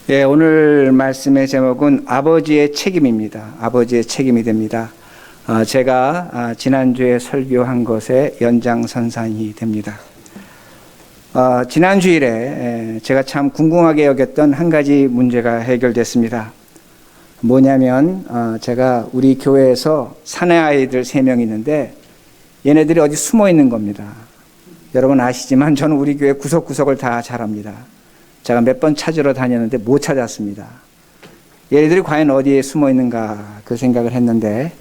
예, 오늘 말씀의 제목은 아버지의 책임입니다. 아버지의 책임이 됩니다. 제가 지난주에 설교한 것의 연장선상이 됩니다. 지난 주일에 제가 참 궁금하게 여겼던 한 가지 문제가 해결됐습니다. 뭐냐면 제가 우리 교회에서 사내 아이들 3명 있는데 얘네들이 어디 숨어 있는 겁니다. 여러분 아시지만 저는 우리 교회 구석구석을 다 잘 압니다. 제가 몇 번 찾으러 다녔는데 못 찾았습니다. 얘네들이 과연 어디에 숨어 있는가 그 생각을 했는데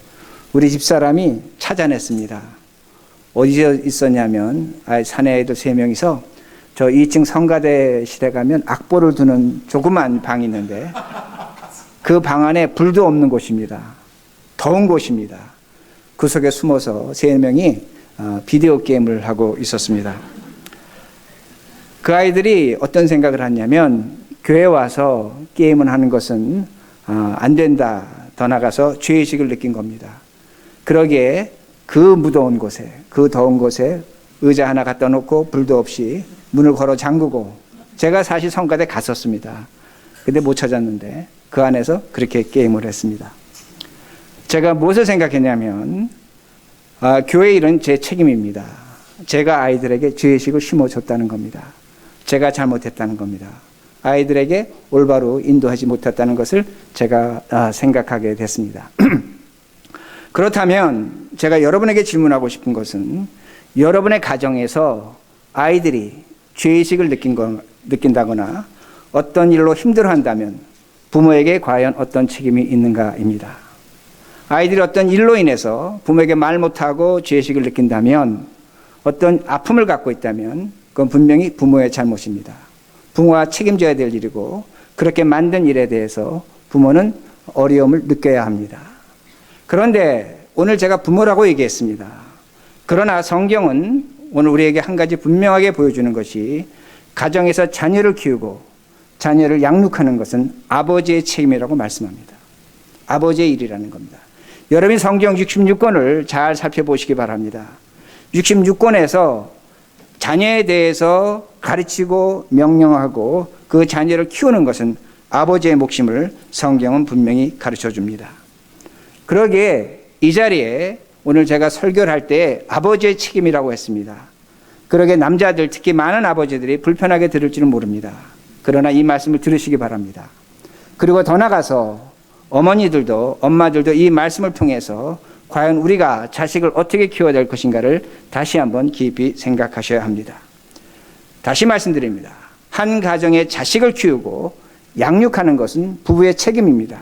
우리 집사람이 찾아냈습니다. 어디에 있었냐면 사내 아이들 3명이서 저 2층 성가대실에 가면 악보를 두는 조그만 방이 있는데 그 방 안에 불도 없는 곳입니다. 더운 곳입니다. 그 속에 숨어서 3명이 비디오 게임을 하고 있었습니다. 그 아이들이 어떤 생각을 하냐면 교회 와서 게임을 하는 것은 안 된다. 더 나가서 죄의식을 느낀 겁니다. 그러기에 그 무더운 곳에, 그 더운 곳에 의자 하나 갖다 놓고 불도 없이 문을 걸어 잠그고 제가 사실 성가대 갔었습니다. 근데 못 찾았는데 그 안에서 그렇게 게임을 했습니다. 제가 무엇을 생각했냐면 교회 일은 제 책임입니다. 제가 아이들에게 죄의식을 심어줬다는 겁니다. 제가 잘못했다는 겁니다. 아이들에게 올바로 인도하지 못했다는 것을 제가 생각하게 됐습니다. 그렇다면 제가 여러분에게 질문하고 싶은 것은 여러분의 가정에서 아이들이 죄의식을 느낀다거나 어떤 일로 힘들어한다면 부모에게 과연 어떤 책임이 있는가입니다. 아이들이 어떤 일로 인해서 부모에게 말 못하고 죄의식을 느낀다면 어떤 아픔을 갖고 있다면 그건 분명히 부모의 잘못입니다. 부모가 책임져야 될 일이고 그렇게 만든 일에 대해서 부모는 어려움을 느껴야 합니다. 그런데 오늘 제가 부모라고 얘기했습니다. 그러나 성경은 오늘 우리에게 한 가지 분명하게 보여주는 것이 가정에서 자녀를 키우고 자녀를 양육하는 것은 아버지의 책임이라고 말씀합니다. 아버지의 일이라는 겁니다. 여러분이 성경 66권을 잘 살펴보시기 바랍니다. 66권에서 자녀에 대해서 가르치고 명령하고 그 자녀를 키우는 것은 아버지의 몫임을 성경은 분명히 가르쳐 줍니다. 그러기에 이 자리에 오늘 제가 설교를 할 때 아버지의 책임이라고 했습니다. 그러기에 남자들 특히 많은 아버지들이 불편하게 들을지는 모릅니다. 그러나 이 말씀을 들으시기 바랍니다. 그리고 더 나가서 어머니들도 엄마들도 이 말씀을 통해서 과연 우리가 자식을 어떻게 키워야 될 것인가를 다시 한번 깊이 생각하셔야 합니다. 다시 말씀드립니다. 한 가정의 자식을 키우고 양육하는 것은 부부의 책임입니다.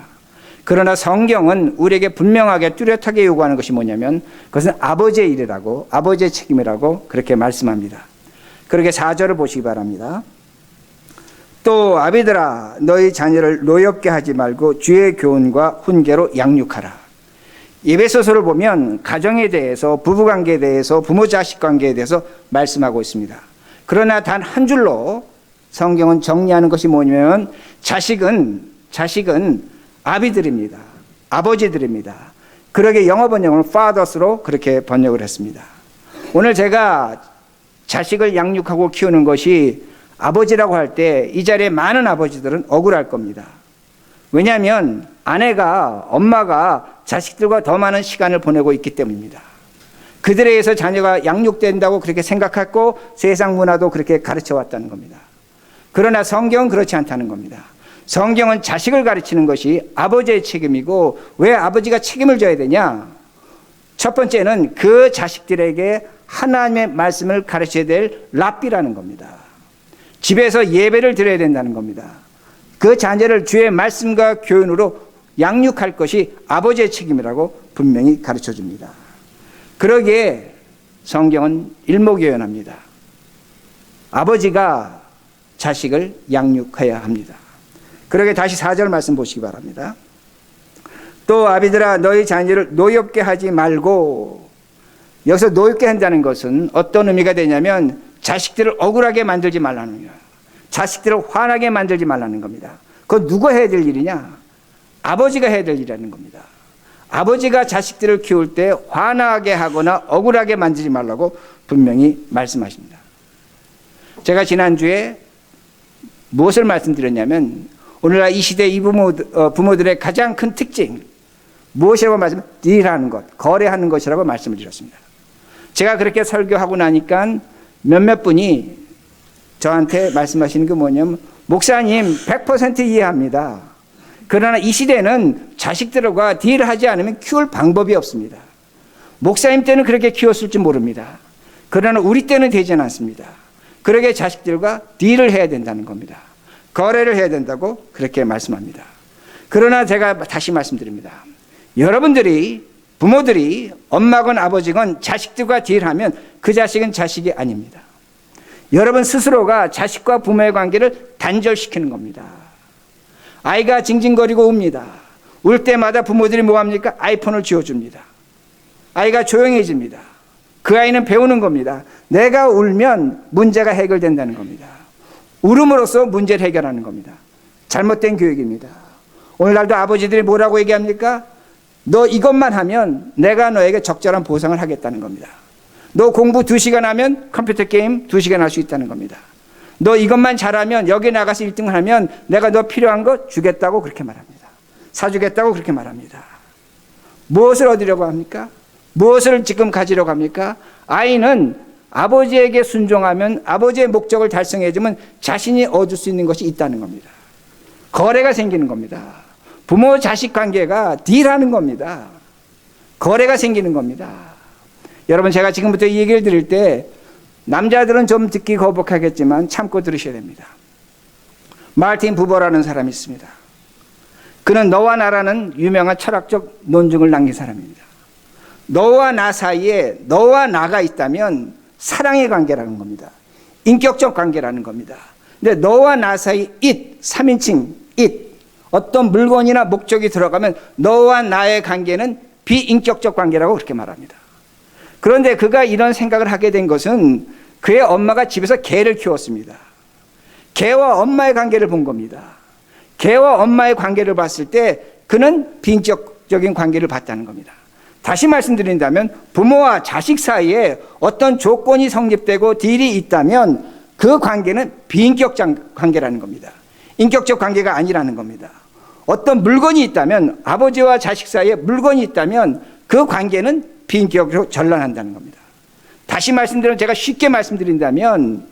그러나 성경은 우리에게 분명하게 뚜렷하게 요구하는 것이 뭐냐면 그것은 아버지의 일이라고 아버지의 책임이라고 그렇게 말씀합니다. 그렇게 4절을 보시기 바랍니다. 또 아비들아 너희 자녀를 노엽게 하지 말고 주의 교훈과 훈계로 양육하라. 에베소서를 보면 가정에 대해서 부부관계에 대해서 부모 자식 관계에 대해서 말씀하고 있습니다. 그러나 단 한 줄로 성경은 정리하는 것이 뭐냐면 자식은 아비들입니다. 아버지들입니다. 그러게 영어 번역은 fathers로 그렇게 번역을 했습니다. 오늘 제가 자식을 양육하고 키우는 것이 아버지라고 할 때 이 자리에 많은 아버지들은 억울할 겁니다. 왜냐하면 엄마가 자식들과 더 많은 시간을 보내고 있기 때문입니다. 그들에 의해서 자녀가 양육된다고 그렇게 생각했고 세상 문화도 그렇게 가르쳐 왔다는 겁니다. 그러나 성경은 그렇지 않다는 겁니다. 성경은 자식을 가르치는 것이 아버지의 책임이고 왜 아버지가 책임을 져야 되냐? 첫 번째는 그 자식들에게 하나님의 말씀을 가르쳐야 될 랍비라는 겁니다. 집에서 예배를 드려야 된다는 겁니다. 그 자녀를 주의 말씀과 교훈으로 양육할 것이 아버지의 책임이라고 분명히 가르쳐 줍니다. 그러기에 성경은 일목요연합니다. 아버지가 자식을 양육해야 합니다. 그러기에 다시 4절 말씀 보시기 바랍니다. 또 아비들아 너희 자녀를 노엽게 하지 말고, 여기서 노엽게 한다는 것은 어떤 의미가 되냐면 자식들을 억울하게 만들지 말라는 거예요. 자식들을 화나게 만들지 말라는 겁니다. 그건 누가 해야 될 일이냐? 아버지가 해야 될 일이라는 겁니다. 아버지가 자식들을 키울 때 화나게 하거나 억울하게 만들지 말라고 분명히 말씀하십니다. 제가 지난주에 무엇을 말씀드렸냐면 오늘날 이 시대 이 부모들의 가장 큰 특징 무엇이라고 말씀하면 딜하는 것, 거래하는 것이라고 말씀을 드렸습니다. 제가 그렇게 설교하고 나니까 몇몇 분이 저한테 말씀하시는 게 뭐냐면 목사님 100% 이해합니다. 그러나 이 시대는 자식들과 딜하지 않으면 키울 방법이 없습니다. 목사님 때는 그렇게 키웠을지 모릅니다. 그러나 우리 때는 되지 않습니다. 그러게 자식들과 딜을 해야 된다는 겁니다. 거래를 해야 된다고 그렇게 말씀합니다. 그러나 제가 다시 말씀드립니다. 여러분들이 부모들이 엄마건 아버지건 자식들과 딜하면 그 자식은 자식이 아닙니다. 여러분 스스로가 자식과 부모의 관계를 단절시키는 겁니다. 아이가 징징거리고 웁니다. 울 때마다 부모들이 뭐합니까? 아이폰을 쥐어줍니다. 아이가 조용해집니다. 그 아이는 배우는 겁니다. 내가 울면 문제가 해결된다는 겁니다. 울음으로써 문제를 해결하는 겁니다. 잘못된 교육입니다. 오늘날도 아버지들이 뭐라고 얘기합니까? 너 이것만 하면 내가 너에게 적절한 보상을 하겠다는 겁니다. 너 공부 2시간 하면 컴퓨터 게임 2시간 할 수 있다는 겁니다. 너 이것만 잘하면 여기 나가서 1등을 하면 내가 너 필요한 거 주겠다고 그렇게 말합니다. 사주겠다고 그렇게 말합니다. 무엇을 얻으려고 합니까? 무엇을 지금 가지려고 합니까? 아이는 아버지에게 순종하면 아버지의 목적을 달성해주면 자신이 얻을 수 있는 것이 있다는 겁니다. 거래가 생기는 겁니다. 부모 자식 관계가 딜하는 겁니다. 거래가 생기는 겁니다. 여러분 제가 지금부터 이 얘기를 드릴 때 남자들은 좀 듣기 거북하겠지만 참고 들으셔야 됩니다. 마르틴 부버라는 사람이 있습니다. 그는 너와 나라는 유명한 철학적 논증을 남긴 사람입니다. 너와 나 사이에 너와 나가 있다면 사랑의 관계라는 겁니다. 인격적 관계라는 겁니다. 근데 너와 나 사이 it, 3인칭 it, 어떤 물건이나 목적이 들어가면 너와 나의 관계는 비인격적 관계라고 그렇게 말합니다. 그런데 그가 이런 생각을 하게 된 것은 그의 엄마가 집에서 개를 키웠습니다. 개와 엄마의 관계를 본 겁니다. 개와 엄마의 관계를 봤을 때 그는 비인격적인 관계를 봤다는 겁니다. 다시 말씀드린다면 부모와 자식 사이에 어떤 조건이 성립되고 딜이 있다면 그 관계는 비인격적 관계라는 겁니다. 인격적 관계가 아니라는 겁니다. 어떤 물건이 있다면 아버지와 자식 사이에 물건이 있다면 그 관계는 비인격적으로 전환한다는 겁니다. 다시 말씀드리면 제가 쉽게 말씀드린다면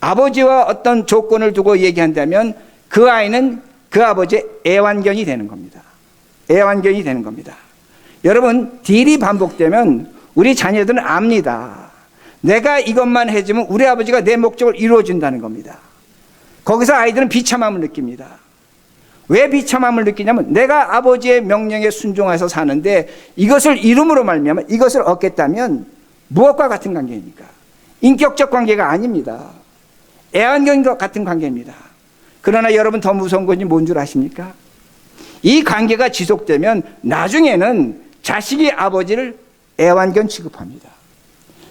아버지와 어떤 조건을 두고 얘기한다면 그 아이는 그 아버지의 애완견이 되는 겁니다. 애완견이 되는 겁니다. 여러분 딜이 반복되면 우리 자녀들은 압니다. 내가 이것만 해주면 우리 아버지가 내 목적을 이루어준다는 겁니다. 거기서 아이들은 비참함을 느낍니다. 왜 비참함을 느끼냐면 내가 아버지의 명령에 순종해서 사는데 이것을 이름으로 말미암아 이것을 얻겠다면 무엇과 같은 관계입니까? 인격적 관계가 아닙니다. 애완견과 같은 관계입니다. 그러나 여러분 더 무서운 것이 뭔 줄 아십니까? 이 관계가 지속되면 나중에는 자식이 아버지를 애완견 취급합니다.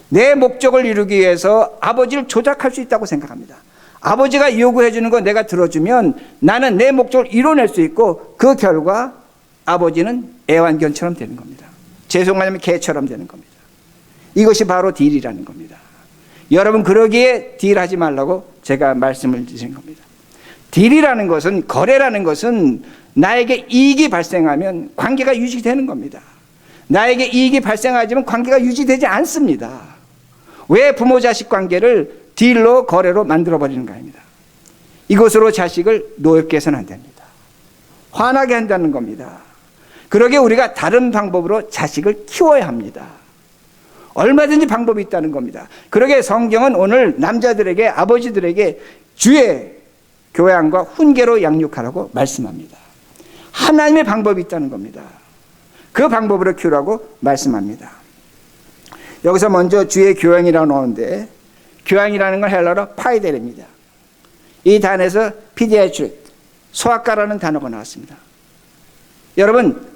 내 목적을 이루기 위해서 아버지를 조작할 수 있다고 생각합니다. 아버지가 요구해 주는 거 내가 들어주면 나는 내 목적을 이뤄낼 수 있고 그 결과 아버지는 애완견처럼 되는 겁니다. 죄송하면 개처럼 되는 겁니다. 이것이 바로 딜이라는 겁니다. 여러분 그러기에 딜하지 말라고 제가 말씀을 드린 겁니다. 딜이라는 것은 거래라는 것은 나에게 이익이 발생하면 관계가 유지되는 겁니다. 나에게 이익이 발생하지만 관계가 유지되지 않습니다. 왜 부모 자식 관계를 딜로 거래로 만들어버리는 거입니다. 이것으로 자식을 노엽게 해서는 안 됩니다. 화나게 한다는 겁니다. 그러게 우리가 다른 방법으로 자식을 키워야 합니다. 얼마든지 방법이 있다는 겁니다. 그러게 성경은 오늘 남자들에게 아버지들에게 주의 교양과 훈계로 양육하라고 말씀합니다. 하나님의 방법이 있다는 겁니다. 그 방법으로 키우라고 말씀합니다. 여기서 먼저 주의 교양이라고 나오는데 교양이라는 건 헬라어로 파이데레입니다. 이 단에서 pediatric, 소아과라는 단어가 나왔습니다. 여러분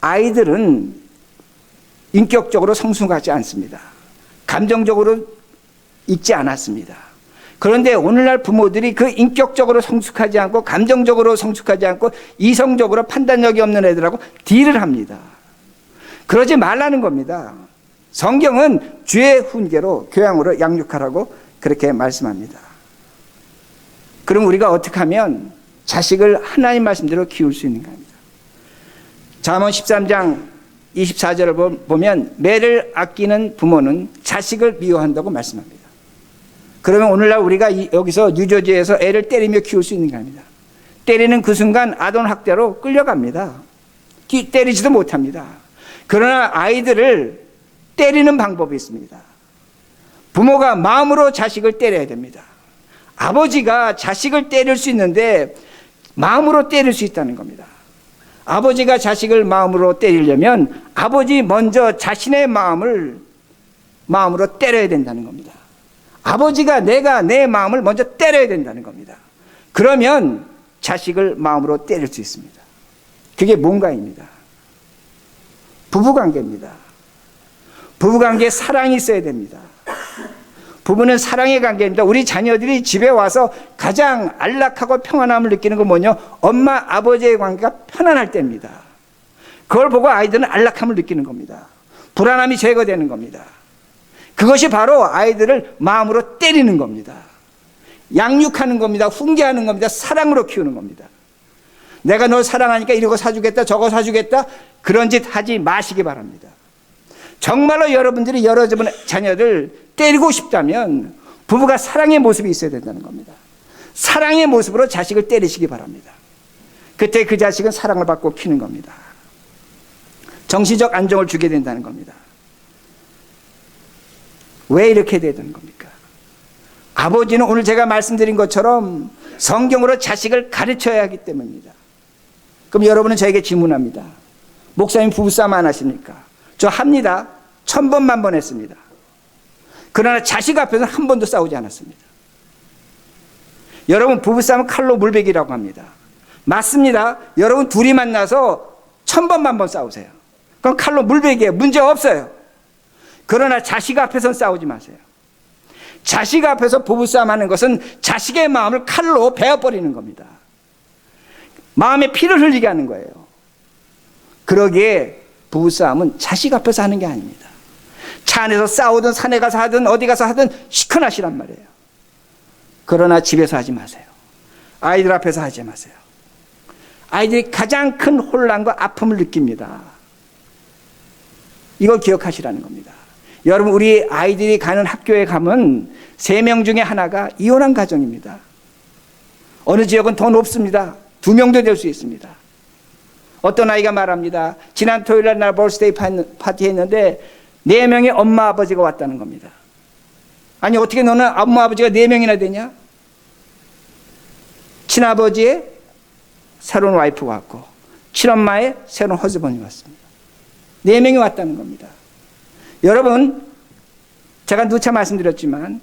아이들은 인격적으로 성숙하지 않습니다. 감정적으로 있지 않았습니다. 그런데 오늘날 부모들이 그 인격적으로 성숙하지 않고 감정적으로 성숙하지 않고 이성적으로 판단력이 없는 애들하고 딜을 합니다. 그러지 말라는 겁니다. 성경은 주의 훈계로 교양으로 양육하라고 그렇게 말씀합니다. 그럼 우리가 어떻게 하면 자식을 하나님 말씀대로 키울 수 있는가 합니다. 잠언 13장 24절을 보면 매를 아끼는 부모는 자식을 미워한다고 말씀합니다. 그러면 오늘날 우리가 여기서 뉴저지에서 애를 때리며 키울 수 있는가 합니다. 때리는 그 순간 아동학대로 끌려갑니다. 때리지도 못합니다. 그러나 아이들을 때리는 방법이 있습니다. 부모가 마음으로 자식을 때려야 됩니다. 아버지가 자식을 때릴 수 있는데 마음으로 때릴 수 있다는 겁니다. 아버지가 자식을 마음으로 때리려면 아버지 먼저 자신의 마음으로 때려야 된다는 겁니다. 아버지가 내가 내 마음을 먼저 때려야 된다는 겁니다. 그러면 자식을 마음으로 때릴 수 있습니다. 그게 뭔가입니다. 부부관계입니다. 부부관계에 사랑이 있어야 됩니다. 부부는 사랑의 관계입니다. 우리 자녀들이 집에 와서 가장 안락하고 평안함을 느끼는 건 뭐냐? 엄마, 아버지의 관계가 편안할 때입니다. 그걸 보고 아이들은 안락함을 느끼는 겁니다. 불안함이 제거되는 겁니다. 그것이 바로 아이들을 마음으로 때리는 겁니다. 양육하는 겁니다. 훈계하는 겁니다. 사랑으로 키우는 겁니다. 내가 널 사랑하니까 이러고 사주겠다, 저거 사주겠다, 그런 짓 하지 마시기 바랍니다. 정말로 여러분들이 여러분의 자녀들 때리고 싶다면 부부가 사랑의 모습이 있어야 된다는 겁니다. 사랑의 모습으로 자식을 때리시기 바랍니다. 그때 그 자식은 사랑을 받고 키는 겁니다. 정신적 안정을 주게 된다는 겁니다. 왜 이렇게 되는 겁니까? 아버지는 오늘 제가 말씀드린 것처럼 성경으로 자식을 가르쳐야 하기 때문입니다. 그럼 여러분은 저에게 질문합니다. 목사님 부부싸움 안 하십니까? 저 합니다. 1000번 만번 했습니다. 그러나 자식 앞에서는 한 번도 싸우지 않았습니다. 여러분 부부싸움은 칼로 물베기라고 합니다. 맞습니다. 여러분 둘이 만나서 1000번 만번 싸우세요. 그건 칼로 물베기예요. 문제 없어요. 그러나 자식 앞에서는 싸우지 마세요. 자식 앞에서 부부싸움 하는 것은 자식의 마음을 칼로 베어버리는 겁니다. 마음에 피를 흘리게 하는 거예요. 그러기에 부부싸움은 자식 앞에서 하는 게 아닙니다. 차 안에서 싸우든 산에 가서 하든 어디 가서 하든 시큰하시란 말이에요. 그러나 집에서 하지 마세요. 아이들 앞에서 하지 마세요. 아이들이 가장 큰 혼란과 아픔을 느낍니다. 이걸 기억하시라는 겁니다. 여러분 우리 아이들이 가는 학교에 가면 3명 중에 하나가 이혼한 가정입니다. 어느 지역은 더 높습니다. 2명도 될 수 있습니다. 어떤 아이가 말합니다. 지난 토요일 날 벌스데이 파티 했는데 4명의 엄마 아버지가 왔다는 겁니다. 아니 어떻게 너는 엄마 아버지가 4명이나 되냐? 친아버지의 새로운 와이프가 왔고 친엄마의 새로운 허즈번이 왔습니다. 4명이 왔다는 겁니다. 여러분 제가 누차 말씀드렸지만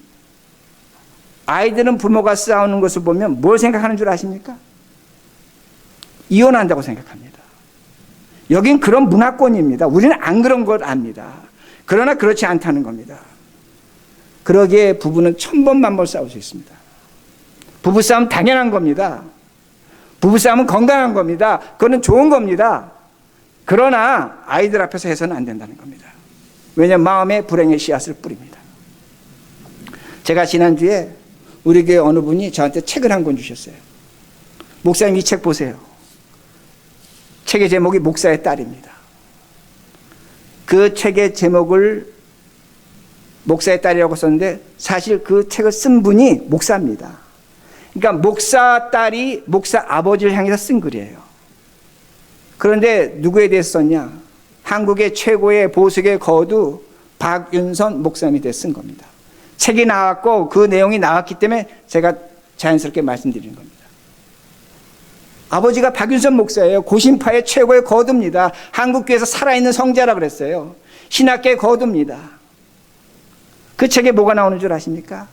아이들은 부모가 싸우는 것을 보면 뭘 생각하는 줄 아십니까? 이혼한다고 생각합니다. 여긴 그런 문화권입니다. 우리는 안 그런 걸 압니다. 그러나 그렇지 않다는 겁니다. 그러기에 부부는 1000번 만번 싸울 수 있습니다. 부부싸움 당연한 겁니다. 부부싸움은 건강한 겁니다. 그거는 좋은 겁니다. 그러나 아이들 앞에서 해서는 안 된다는 겁니다. 왜냐하면 마음에 불행의 씨앗을 뿌립니다. 제가 지난주에 우리 교회 어느 분이 저한테 책을 한 권 주셨어요. 목사님 이 책 보세요. 책의 제목이 목사의 딸입니다. 그 책의 제목을 목사의 딸이라고 썼는데 사실 그 책을 쓴 분이 목사입니다. 그러니까 목사 딸이 목사 아버지를 향해서 쓴 글이에요. 그런데 누구에 대해서 썼냐? 한국의 최고의 보수계 거두 박윤선 목사님에 대해서 쓴 겁니다. 책이 나왔고 그 내용이 나왔기 때문에 제가 자연스럽게 말씀드리는 겁니다. 아버지가 박윤선 목사예요. 고신파의 최고의 거두입니다. 한국교회에서 살아있는 성자라 그랬어요. 신학계의 거두입니다. 그 책에 뭐가 나오는 줄 아십니까?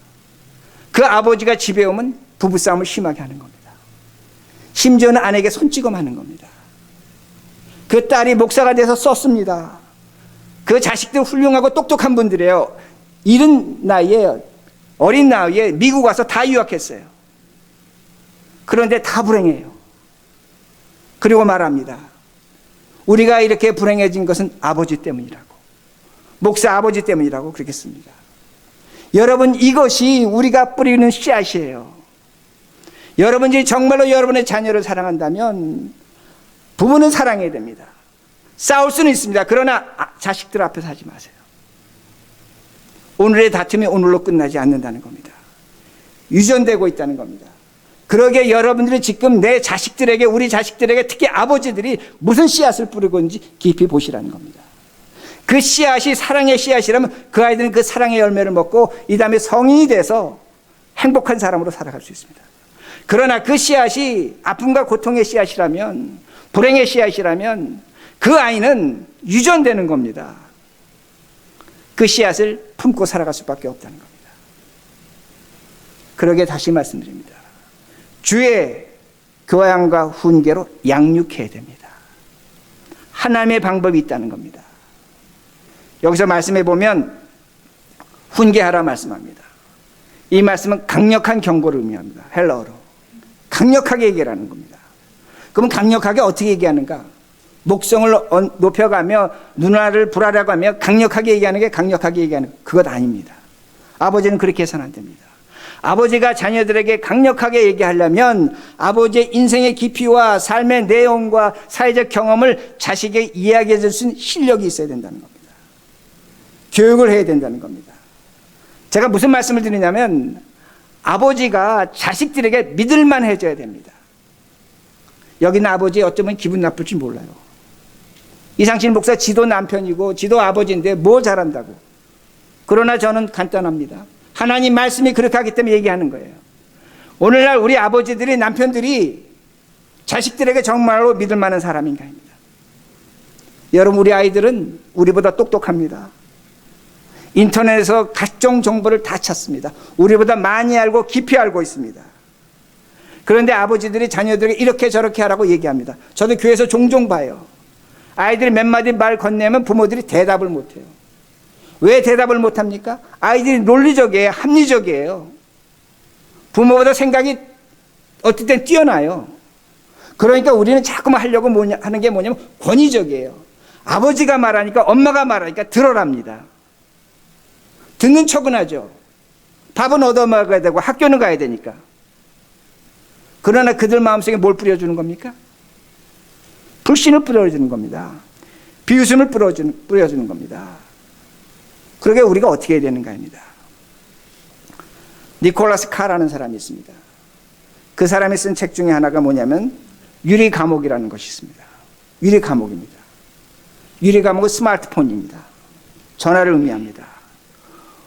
그 아버지가 집에 오면 부부싸움을 심하게 하는 겁니다. 심지어는 아내에게 손찌검하는 겁니다. 그 딸이 목사가 돼서 썼습니다. 그 자식들 훌륭하고 똑똑한 분들이에요. 이른 나이에 어린 나이에 미국 와서 다 유학했어요. 그런데 다 불행해요. 그리고 말합니다. 우리가 이렇게 불행해진 것은 아버지 때문이라고. 목사 아버지 때문이라고 그렇게 씁니다. 여러분 이것이 우리가 뿌리는 씨앗이에요. 여러분이 정말로 여러분의 자녀를 사랑한다면 부모는 사랑해야 됩니다. 싸울 수는 있습니다. 그러나 자식들 앞에서 하지 마세요. 오늘의 다툼이 오늘로 끝나지 않는다는 겁니다. 유전되고 있다는 겁니다. 그러게 여러분들이 지금 내 자식들에게, 우리 자식들에게, 특히 아버지들이 무슨 씨앗을 뿌리고 있는지 깊이 보시라는 겁니다. 그 씨앗이 사랑의 씨앗이라면 그 아이들은 그 사랑의 열매를 먹고 이 다음에 성인이 돼서 행복한 사람으로 살아갈 수 있습니다. 그러나 그 씨앗이 아픔과 고통의 씨앗이라면, 불행의 씨앗이라면 그 아이는 유전되는 겁니다. 그 씨앗을 품고 살아갈 수밖에 없다는 겁니다. 그러게 다시 말씀드립니다. 주의 교양과 훈계로 양육해야 됩니다. 하나님의 방법이 있다는 겁니다. 여기서 말씀해 보면 훈계하라 말씀합니다. 이 말씀은 강력한 경고를 의미합니다. 헬라어로 강력하게 얘기하는 겁니다. 그러면 강력하게 어떻게 얘기하는가? 목성을 높여가며 누나를 불하라고 하며 강력하게 얘기하는 게 강력하게 얘기하는 그것 아닙니다. 아버지는 그렇게 해서는 안 됩니다. 아버지가 자녀들에게 강력하게 얘기하려면 아버지의 인생의 깊이와 삶의 내용과 사회적 경험을 자식에게 이야기해 줄 수 있는 실력이 있어야 된다는 겁니다. 교육을 해야 된다는 겁니다. 제가 무슨 말씀을 드리냐면 아버지가 자식들에게 믿을만 해줘야 됩니다. 여기는 아버지 어쩌면 기분 나쁠지 몰라요. 이상신 목사 지도 남편이고 지도 아버지인데 뭐 잘한다고. 그러나 저는 간단합니다. 하나님 말씀이 그렇게 하기 때문에 얘기하는 거예요. 오늘날 우리 아버지들이, 남편들이 자식들에게 정말로 믿을 만한 사람인가입니다. 여러분, 우리 아이들은 우리보다 똑똑합니다. 인터넷에서 각종 정보를 다 찾습니다. 우리보다 많이 알고 깊이 알고 있습니다. 그런데 아버지들이 자녀들에게 이렇게 저렇게 하라고 얘기합니다. 저도 교회에서 종종 봐요. 아이들이 몇 마디 말 건네면 부모들이 대답을 못해요. 왜 대답을 못합니까? 아이들이 논리적이에요. 합리적이에요. 부모보다 생각이 어떨 땐 뛰어나요. 그러니까 우리는 자꾸만 하려고 하는 게 뭐냐면 권위적이에요. 아버지가 말하니까, 엄마가 말하니까 들어랍니다. 듣는 척은 하죠. 밥은 얻어 먹어야 되고 학교는 가야 되니까. 그러나 그들 마음속에 뭘 뿌려주는 겁니까? 불신을 뿌려주는 겁니다. 비웃음을 뿌려주는 겁니다. 그러게 우리가 어떻게 해야 되는가입니다. 니콜라스 카라는 사람이 있습니다. 그 사람이 쓴 책 중에 하나가 뭐냐면 유리 감옥이라는 것이 있습니다. 유리 감옥입니다. 유리 감옥은 스마트폰입니다. 전화를 의미합니다.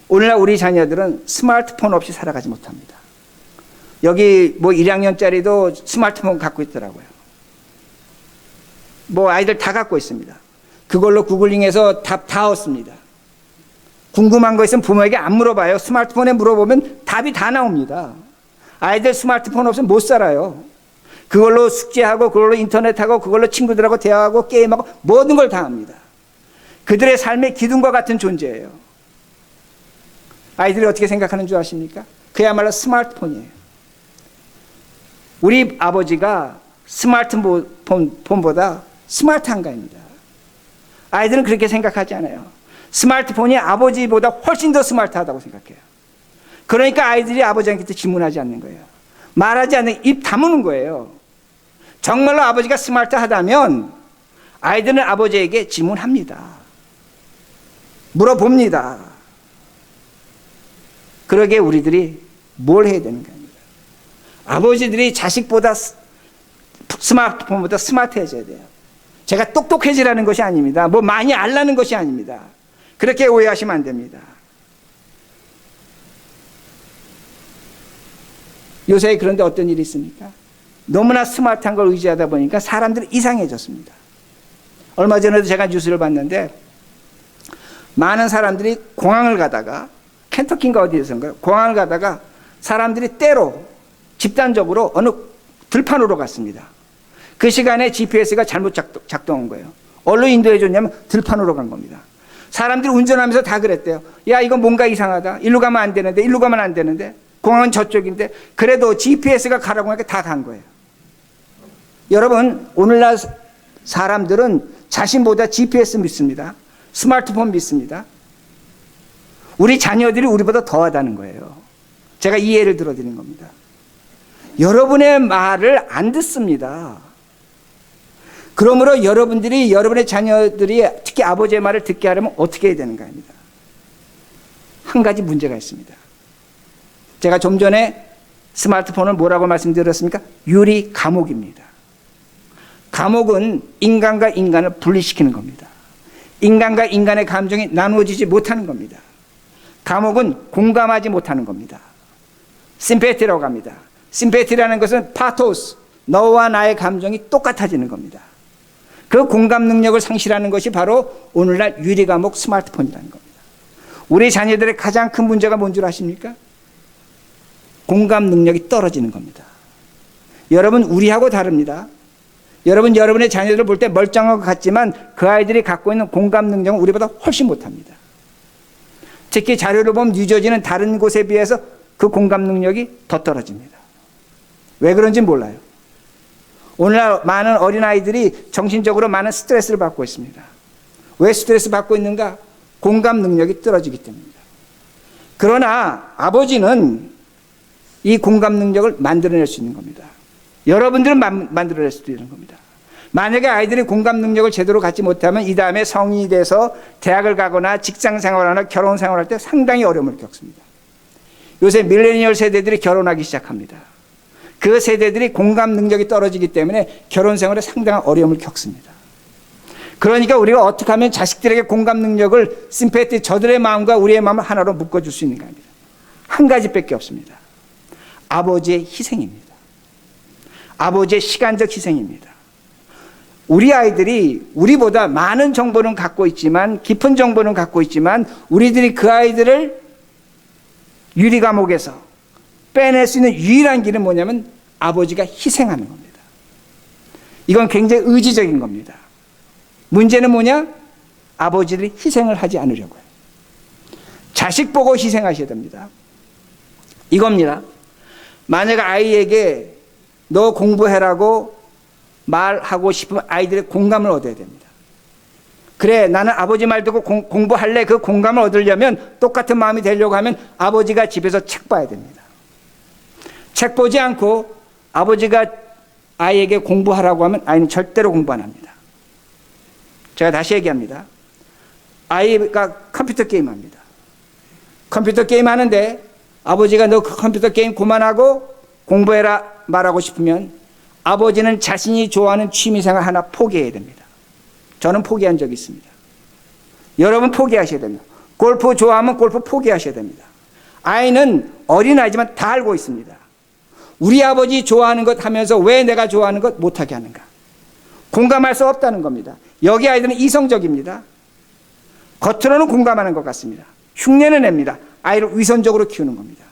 오늘날 우리 자녀들은 스마트폰 없이 살아가지 못합니다. 여기 뭐 1학년짜리도 스마트폰 갖고 있더라고요. 뭐 아이들 다 갖고 있습니다. 그걸로 구글링해서 답 다 얻습니다. 궁금한 거 있으면 부모에게 안 물어봐요. 스마트폰에 물어보면 답이 다 나옵니다. 아이들 스마트폰 없으면 못 살아요. 그걸로 숙제하고 그걸로 인터넷하고 그걸로 친구들하고 대화하고 게임하고 모든 걸 다 합니다. 그들의 삶의 기둥과 같은 존재예요. 아이들이 어떻게 생각하는 줄 아십니까? 그야말로 스마트폰이에요. 우리 아버지가 스마트폰보다 스마트한가입니다. 아이들은 그렇게 생각하지 않아요. 스마트폰이 아버지보다 훨씬 더 스마트하다고 생각해요. 그러니까 아이들이 아버지한테 질문하지 않는 거예요. 말하지 않는, 입 다무는 거예요. 정말로 아버지가 스마트하다면 아이들은 아버지에게 질문합니다. 물어봅니다. 그러게 우리들이 뭘 해야 되는 겁니다. 아버지들이 자식보다 스마트폰보다 스마트해져야 돼요. 제가 똑똑해지라는 것이 아닙니다. 뭐 많이 알라는 것이 아닙니다. 그렇게 오해하시면 안 됩니다. 요새 그런데 어떤 일이 있습니까? 너무나 스마트한 걸 의지하다 보니까 사람들이 이상해졌습니다. 얼마 전에도 제가 뉴스를 봤는데 많은 사람들이 공항을 가다가 켄터키인가 어디에선가 공항을 가다가 사람들이 때로 집단적으로 어느 들판으로 갔습니다. 그 시간에 GPS가 잘못 작동한 거예요. 어디로 인도해 줬냐면 들판으로 간 겁니다. 사람들이 운전하면서 다 그랬대요. 야, 이건 뭔가 이상하다. 일로 가면 안 되는데, 일로 가면 안 되는데, 공항은 저쪽인데, 그래도 GPS가 가라고 하니까 다 간 거예요. 여러분, 오늘날 사람들은 자신보다 GPS 믿습니다. 스마트폰 믿습니다. 우리 자녀들이 우리보다 더하다는 거예요. 제가 이 예를 들어드린 겁니다. 여러분의 말을 안 듣습니다. 그러므로 여러분들이 여러분의 자녀들이 특히 아버지의 말을 듣게 하려면 어떻게 해야 되는가 합니다. 한 가지 문제가 있습니다. 제가 좀 전에 스마트폰을 뭐라고 말씀드렸습니까? 유리 감옥입니다. 감옥은 인간과 인간을 분리시키는 겁니다. 인간과 인간의 감정이 나누어지지 못하는 겁니다. 감옥은 공감하지 못하는 겁니다. 심패티라고 합니다. 심패티라는 것은 파토스, 너와 나의 감정이 똑같아지는 겁니다. 그 공감 능력을 상실하는 것이 바로 오늘날 유리 감옥 스마트폰이라는 겁니다. 우리 자녀들의 가장 큰 문제가 뭔 줄 아십니까? 공감 능력이 떨어지는 겁니다. 여러분, 우리하고 다릅니다. 여러분, 여러분의 자녀들을 볼 때 멀쩡한 것 같지만 그 아이들이 갖고 있는 공감 능력은 우리보다 훨씬 못합니다. 특히 자료를 보면 뉴저지는 다른 곳에 비해서 그 공감 능력이 더 떨어집니다. 왜 그런지 몰라요. 오늘날 많은 어린아이들이 정신적으로 많은 스트레스를 받고 있습니다. 왜 스트레스 받고 있는가? 공감 능력이 떨어지기 때문입니다. 그러나 아버지는 이 공감 능력을 만들어낼 수 있는 겁니다. 여러분들은 만들어낼 수 있는 겁니다. 만약에 아이들이 공감 능력을 제대로 갖지 못하면 이 다음에 성인이 돼서 대학을 가거나 직장 생활하거나 결혼 생활할 때 상당히 어려움을 겪습니다. 요새 밀레니얼 세대들이 결혼하기 시작합니다. 그 세대들이 공감 능력이 떨어지기 때문에 결혼 생활에 상당한 어려움을 겪습니다. 그러니까 우리가 어떻게 하면 자식들에게 공감 능력을 심패티, 저들의 마음과 우리의 마음을 하나로 묶어줄 수 있는가 합니다. 한 가지밖에 없습니다. 아버지의 희생입니다. 아버지의 시간적 희생입니다. 우리 아이들이 우리보다 많은 정보는 갖고 있지만, 깊은 정보는 갖고 있지만, 우리들이 그 아이들을 유리 감옥에서 빼낼 수 있는 유일한 길은 뭐냐면 아버지가 희생하는 겁니다. 이건 굉장히 의지적인 겁니다. 문제는 뭐냐? 아버지들이 희생을 하지 않으려고요. 자식 보고 희생하셔야 됩니다. 이겁니다. 만약 아이에게 너 공부해라고 말하고 싶으면 아이들의 공감을 얻어야 됩니다. 그래, 나는 아버지 말 듣고 공부할래. 그 공감을 얻으려면, 똑같은 마음이 되려고 하면 아버지가 집에서 책 봐야 됩니다. 책 보지 않고 아버지가 아이에게 공부하라고 하면 아이는 절대로 공부 안 합니다. 제가 다시 얘기합니다. 아이가 컴퓨터 게임 합니다. 컴퓨터 게임 하는데 아버지가 너 그 컴퓨터 게임 그만하고 공부해라 말하고 싶으면 아버지는 자신이 좋아하는 취미생활 하나 포기해야 됩니다. 저는 포기한 적이 있습니다. 여러분 포기하셔야 됩니다. 골프 좋아하면 골프 포기하셔야 됩니다. 아이는 어린아이지만 다 알고 있습니다. 우리 아버지 좋아하는 것 하면서 왜 내가 좋아하는 것 못하게 하는가? 공감할 수 없다는 겁니다. 여기 아이들은 이성적입니다. 겉으로는 공감하는 것 같습니다. 흉내는 냅니다. 아이를 위선적으로 키우는 겁니다.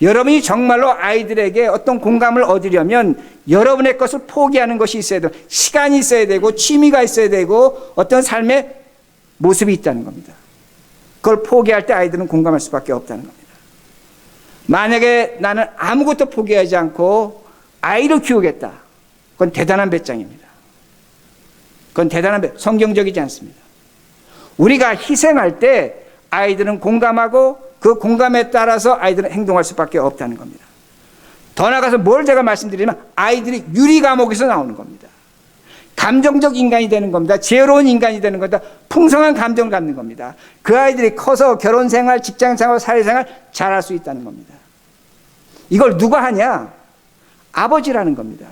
여러분이 정말로 아이들에게 어떤 공감을 얻으려면 여러분의 것을 포기하는 것이 있어야 돼요. 시간이 있어야 되고 취미가 있어야 되고 어떤 삶의 모습이 있다는 겁니다. 그걸 포기할 때 아이들은 공감할 수밖에 없다는 겁니다. 만약에 나는 아무것도 포기하지 않고 아이를 키우겠다. 그건 대단한 배짱입니다. 그건 대단한 성경적이지 않습니다. 우리가 희생할 때 아이들은 공감하고 그 공감에 따라서 아이들은 행동할 수밖에 없다는 겁니다. 더 나아가서 뭘 제가 말씀드리면 아이들이 유리 감옥에서 나오는 겁니다. 감정적 인간이 되는 겁니다. 지혜로운 인간이 되는 겁니다. 풍성한 감정을 갖는 겁니다. 그 아이들이 커서 결혼생활, 직장생활, 사회생활 잘할 수 있다는 겁니다. 이걸 누가 하냐? 아버지라는 겁니다.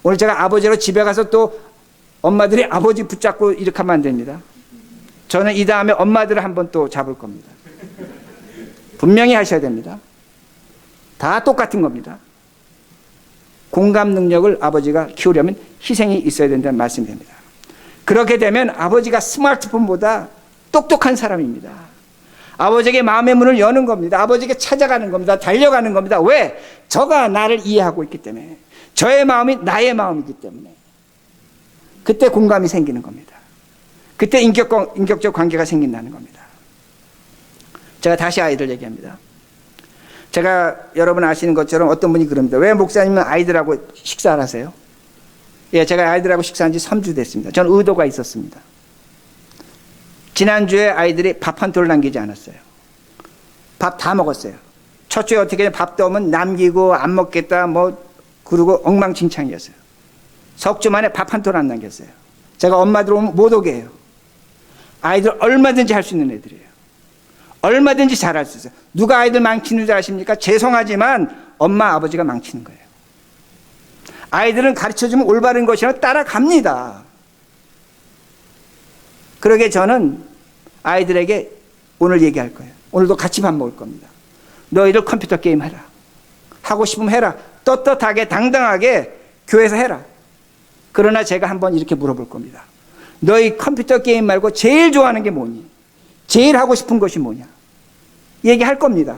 오늘 제가 아버지로 집에 가서 또 엄마들이 아버지 붙잡고 이렇게 하면 안 됩니다. 저는 이 다음에 엄마들을 한번 또 잡을 겁니다. 분명히 하셔야 됩니다. 다 똑같은 겁니다. 공감 능력을 아버지가 키우려면 희생이 있어야 된다는 말씀이 됩니다. 그렇게 되면 아버지가 스마트폰보다 똑똑한 사람입니다. 아버지에게 마음의 문을 여는 겁니다. 아버지에게 찾아가는 겁니다. 달려가는 겁니다. 왜? 저가 나를 이해하고 있기 때문에. 저의 마음이 나의 마음이기 때문에. 그때 공감이 생기는 겁니다. 그때 인격적 관계가 생긴다는 겁니다. 제가 다시 아이들 얘기합니다. 제가 여러분 아시는 것처럼 어떤 분이 그럽니다. 왜 목사님은 아이들하고 식사를 하세요? 예, 제가 아이들하고 식사한 지 3주 됐습니다. 저는 의도가 있었습니다. 지난주에 아이들이 밥 한 톨 남기지 않았어요. 밥 다 먹었어요. 첫 주에 어떻게 밥도 오면 남기고 안 먹겠다 뭐 그러고 엉망진창이었어요. 석 주 만에 밥 한 톨 안 남겼어요. 제가 엄마들 오면 못 오게 해요. 아이들 얼마든지 할 수 있는 애들이에요. 얼마든지 잘할 수 있어요. 누가 아이들 망치는 줄 아십니까? 죄송하지만 엄마 아버지가 망치는 거예요. 아이들은 가르쳐주면 올바른 것이라 따라갑니다. 그러게 저는 아이들에게 오늘 얘기할 거예요. 오늘도 같이 밥 먹을 겁니다. 너희들 컴퓨터 게임 해라. 하고 싶으면 해라. 떳떳하게 당당하게 교회에서 해라. 그러나 제가 한번 이렇게 물어볼 겁니다. 너희 컴퓨터 게임 말고 제일 좋아하는 게 뭐니? 제일 하고 싶은 것이 뭐냐? 얘기할 겁니다.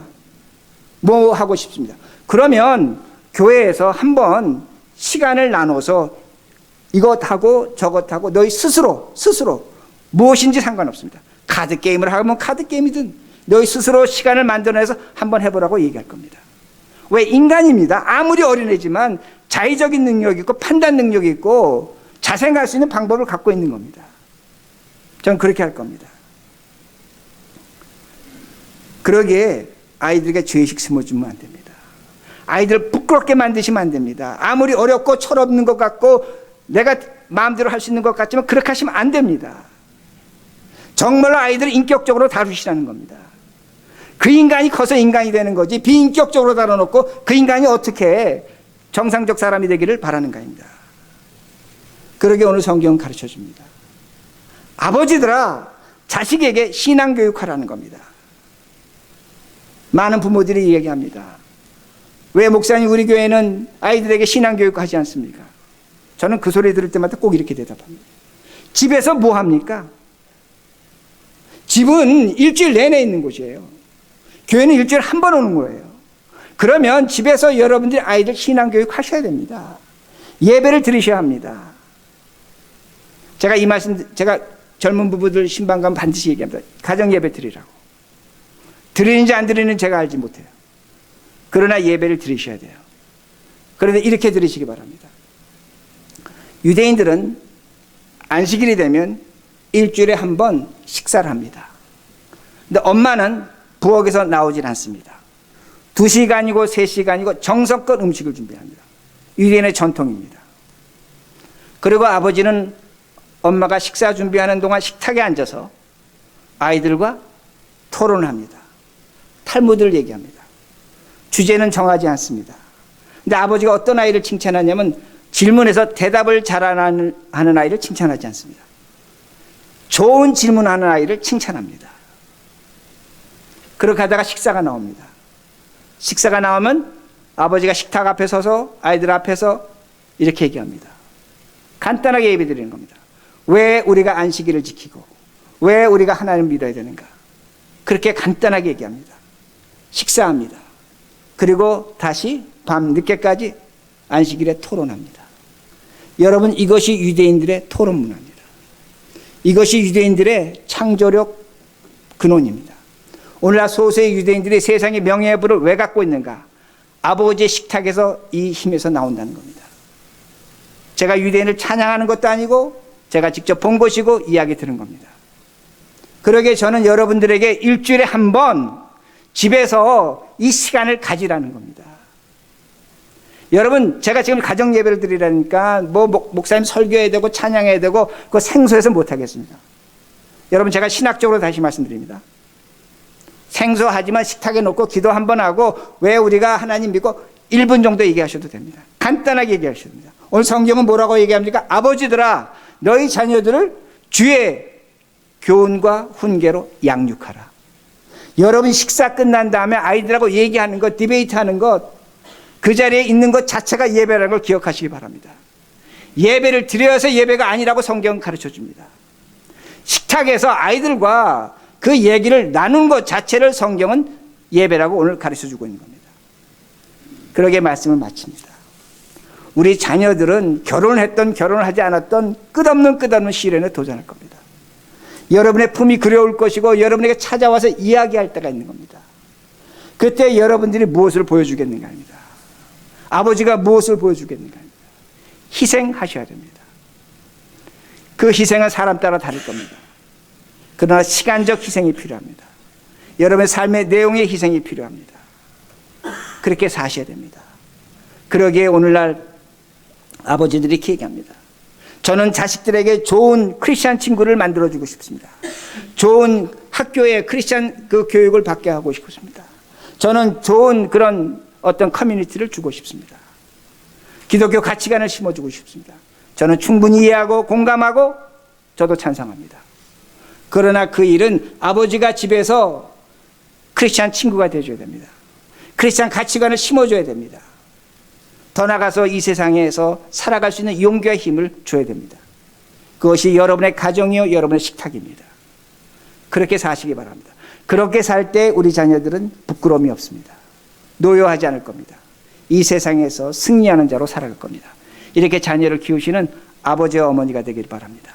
뭐 하고 싶습니다. 그러면 교회에서 한번 시간을 나눠서 이것하고 저것하고 너희 스스로 무엇인지 상관없습니다. 카드 게임을 하면 카드 게임이든 너희 스스로 시간을 만들어내서 한번 해보라고 얘기할 겁니다. 왜? 인간입니다. 아무리 어린애지만 자의적인 능력이 있고 판단 능력이 있고 자생할 수 있는 방법을 갖고 있는 겁니다. 저는 그렇게 할 겁니다. 그러기에 아이들에게 죄의식 심어주면 안 됩니다. 아이들 부끄럽게 만드시면 안 됩니다. 아무리 어렵고 철없는 것 같고 내가 마음대로 할 수 있는 것 같지만 그렇게 하시면 안 됩니다. 정말로 아이들을 인격적으로 다루시라는 겁니다. 그 인간이 커서 인간이 되는 거지 비인격적으로 다뤄놓고 그 인간이 어떻게 정상적 사람이 되기를 바라는가입니다. 그러게 오늘 성경은 가르쳐줍니다. 아버지들아 자식에게 신앙교육하라는 겁니다. 많은 부모들이 얘기합니다. 왜 목사님 우리 교회는 아이들에게 신앙교육하지 않습니까? 저는 그 소리 들을 때마다 꼭 이렇게 대답합니다. 집에서 뭐 합니까? 집은 일주일 내내 있는 곳이에요. 교회는 일주일에 한 번 오는 거예요. 그러면 집에서 여러분들이 아이들 신앙교육 하셔야 됩니다. 예배를 드리셔야 합니다. 제가 젊은 부부들 신방 가면 반드시 얘기합니다. 가정 예배 드리라고. 드리는지 안 드리는지 제가 알지 못해요. 그러나 예배를 드리셔야 돼요. 그런데 이렇게 드리시기 바랍니다. 유대인들은 안식일이 되면 일주일에 한 번 식사를 합니다. 근데 엄마는 부엌에서 나오질 않습니다. 2시간이고 3시간이고 정성껏 음식을 준비합니다. 유대인의 전통입니다. 그리고 아버지는 엄마가 식사 준비하는 동안 식탁에 앉아서 아이들과 토론합니다. 탈무드를 얘기합니다. 주제는 정하지 않습니다. 근데 아버지가 어떤 아이를 칭찬하냐면 질문에서 대답을 잘하는 아이를 칭찬하지 않습니다. 좋은 질문하는 아이를 칭찬합니다. 그렇게 하다가 식사가 나옵니다. 식사가 나오면 아버지가 식탁 앞에 서서 아이들 앞에서 이렇게 얘기합니다. 간단하게 예배 드리는 겁니다. 왜 우리가 안식일을 지키고 왜 우리가 하나님을 믿어야 되는가? 그렇게 간단하게 얘기합니다. 식사합니다. 그리고 다시 밤 늦게까지 안식일에 토론합니다. 여러분 이것이 유대인들의 토론 문화입니다. 이것이 유대인들의 창조력 근원입니다. 오늘날 소수의 유대인들이 세상의 명예부를 왜 갖고 있는가? 아버지의 식탁에서 이 힘에서 나온다는 겁니다. 제가 유대인을 찬양하는 것도 아니고 제가 직접 본 것이고 이야기 들은 겁니다. 그러기에 저는 여러분들에게 일주일에 한 번 집에서 이 시간을 가지라는 겁니다. 여러분 제가 지금 가정 예배를 드리라니까 뭐 목사님 설교해야 되고 찬양해야 되고 그거 생소해서 못하겠습니다. 여러분 제가 신학적으로 다시 말씀드립니다. 생소하지만 식탁에 놓고 기도 한번 하고 왜 우리가 하나님 믿고 1분 정도 얘기하셔도 됩니다. 간단하게 얘기하셔도 됩니다. 오늘 성경은 뭐라고 얘기합니까? 아버지들아 너희 자녀들을 주의 교훈과 훈계로 양육하라. 여러분 식사 끝난 다음에 아이들하고 얘기하는 것, 디베이트하는 것, 그 자리에 있는 것 자체가 예배라는 걸 기억하시기 바랍니다. 예배를 드려서 예배가 아니라고 성경은 가르쳐줍니다. 식탁에서 아이들과 그 얘기를 나눈 것 자체를 성경은 예배라고 오늘 가르쳐주고 있는 겁니다. 그러게 말씀을 마칩니다. 우리 자녀들은 결혼을 했던 결혼을 하지 않았던 끝없는 시련에 도전할 겁니다. 여러분의 품이 그리울 것이고 여러분에게 찾아와서 이야기할 때가 있는 겁니다. 그때 여러분들이 무엇을 보여주겠는가 합니다. 아버지가 무엇을 보여주겠는가 합니다. 희생하셔야 됩니다. 그 희생은 사람 따라 다를 겁니다. 그러나 시간적 희생이 필요합니다. 여러분의 삶의 내용의 희생이 필요합니다. 그렇게 사셔야 됩니다. 그러기에 오늘날 아버지들이 이렇게 얘기합니다. 저는 자식들에게 좋은 크리스찬 친구를 만들어주고 싶습니다. 좋은 학교에 크리스찬 그 교육을 받게 하고 싶습니다. 저는 좋은 그런 어떤 커뮤니티를 주고 싶습니다. 기독교 가치관을 심어주고 싶습니다. 저는 충분히 이해하고 공감하고 저도 찬성합니다. 그러나 그 일은 아버지가 집에서 크리스찬 친구가 되어줘야 됩니다. 크리스찬 가치관을 심어줘야 됩니다. 더 나아가서 이 세상에서 살아갈 수 있는 용기와 힘을 줘야 됩니다. 그것이 여러분의 가정이요 여러분의 식탁입니다. 그렇게 사시기 바랍니다. 그렇게 살 때 우리 자녀들은 부끄러움이 없습니다. 노여하지 않을 겁니다. 이 세상에서 승리하는 자로 살아갈 겁니다. 이렇게 자녀를 키우시는 아버지와 어머니가 되길 바랍니다.